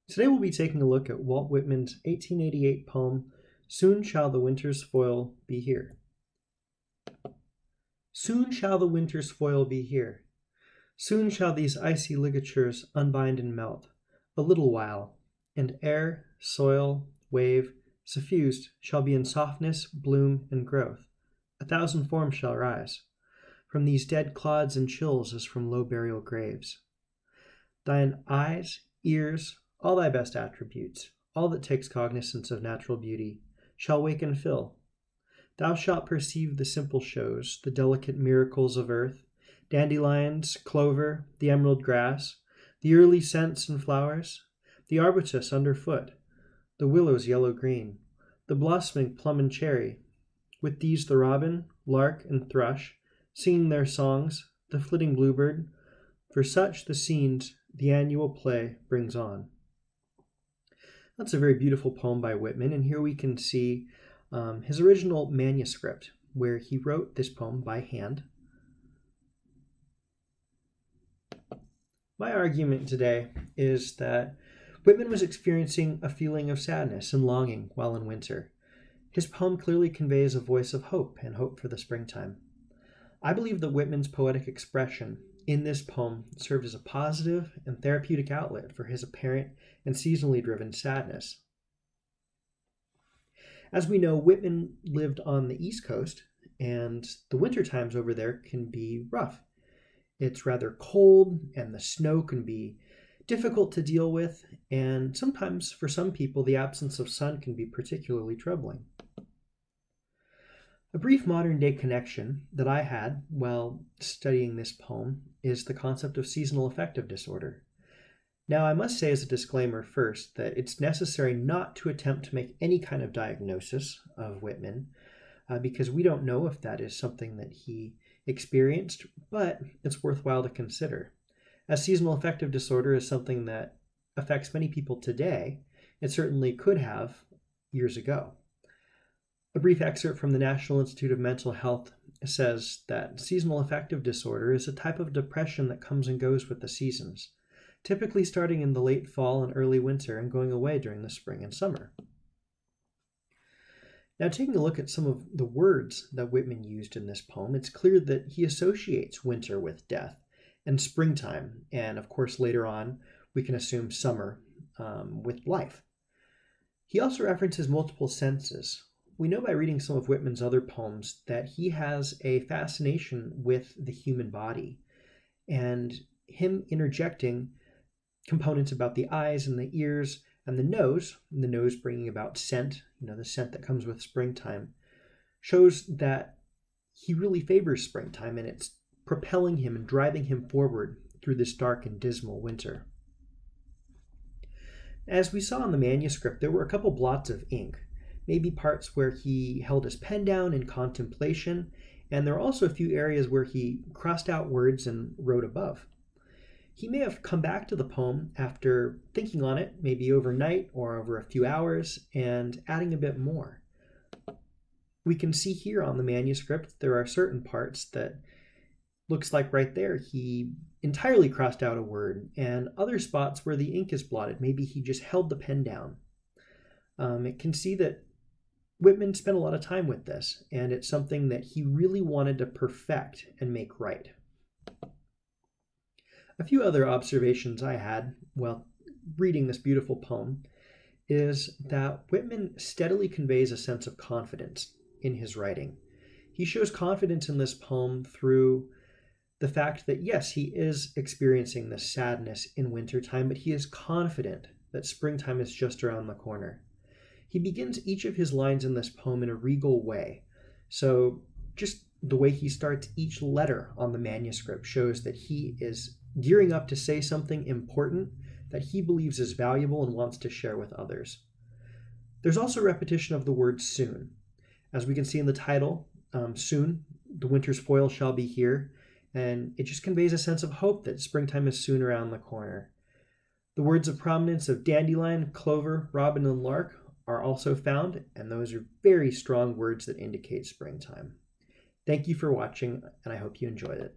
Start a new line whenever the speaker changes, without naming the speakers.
Today we'll be taking a look at Walt Whitman's 1888 poem, Soon Shall the Winter's Foil Be Here. Soon shall the winter's foil be here. Soon shall these icy ligatures unbind and melt, a little while, and air, soil, wave, suffused, shall be in softness, bloom, and growth. 1,000 forms shall rise from these dead clods and chills as from low burial graves. Thine eyes, ears, all thy best attributes, all that takes cognizance of natural beauty, shall wake and fill. Thou shalt perceive the simple shows, the delicate miracles of earth, dandelions, clover, the emerald grass, the early scents and flowers, the arbutus underfoot, the willow's yellow-green, the blossoming plum and cherry. With these the robin, lark, and thrush, singing their songs, the flitting bluebird, for such the scenes the annual play brings on. That's a very beautiful poem by Whitman, and here we can see his original manuscript, where he wrote this poem by hand. My argument today is that Whitman was experiencing a feeling of sadness and longing while in winter. His poem clearly conveys a voice of hope and hope for the springtime. I believe that Whitman's poetic expression in this poem served as a positive and therapeutic outlet for his apparent and seasonally driven sadness. As we know, Whitman lived on the East Coast, and the winter times over there can be rough. It's rather cold, and the snow can be difficult to deal with, and sometimes, for some people, the absence of sun can be particularly troubling. A brief modern-day connection that I had while studying this poem is the concept of seasonal affective disorder. Now, I must say as a disclaimer first that it's necessary not to attempt to make any kind of diagnosis of Whitman because we don't know if that is something that he experienced, but it's worthwhile to consider. As seasonal affective disorder is something that affects many people today, it certainly could have years ago. A brief excerpt from the National Institute of Mental Health says that seasonal affective disorder is a type of depression that comes and goes with the seasons, typically starting in the late fall and early winter and going away during the spring and summer. Now, taking a look at some of the words that Whitman used in this poem, it's clear that he associates winter with death and springtime, and of course later on we can assume summer with life. He also references multiple senses. We know by reading some of Whitman's other poems that he has a fascination with the human body, and him interjecting components about the eyes and the ears and the nose bringing about scent, the scent that comes with springtime, shows that he really favors springtime, and it's propelling him and driving him forward through this dark and dismal winter. As we saw in the manuscript, there were a couple blots of ink, maybe parts where he held his pen down in contemplation, and there are also a few areas where he crossed out words and wrote above. He may have come back to the poem after thinking on it, maybe overnight or over a few hours, and adding a bit more. We can see here on the manuscript there are certain parts that looks like right there he entirely crossed out a word, and other spots where the ink is blotted, maybe he just held the pen down. It can see that Whitman spent a lot of time with this, and it's something that he really wanted to perfect and make right. A few other observations I had while reading this beautiful poem is that Whitman steadily conveys a sense of confidence in his writing. He shows confidence in this poem through the fact that, yes, he is experiencing this sadness in wintertime, but he is confident that springtime is just around the corner. He begins each of his lines in this poem in a regal way. So just the way he starts each letter on the manuscript shows that he is gearing up to say something important that he believes is valuable and wants to share with others. There's also repetition of the word soon. As we can see in the title, soon, the winter's foil shall be here, and it just conveys a sense of hope that springtime is soon around the corner. The words of prominence of dandelion, clover, robin, and lark are also found, and those are very strong words that indicate springtime. Thank you for watching, and I hope you enjoyed it.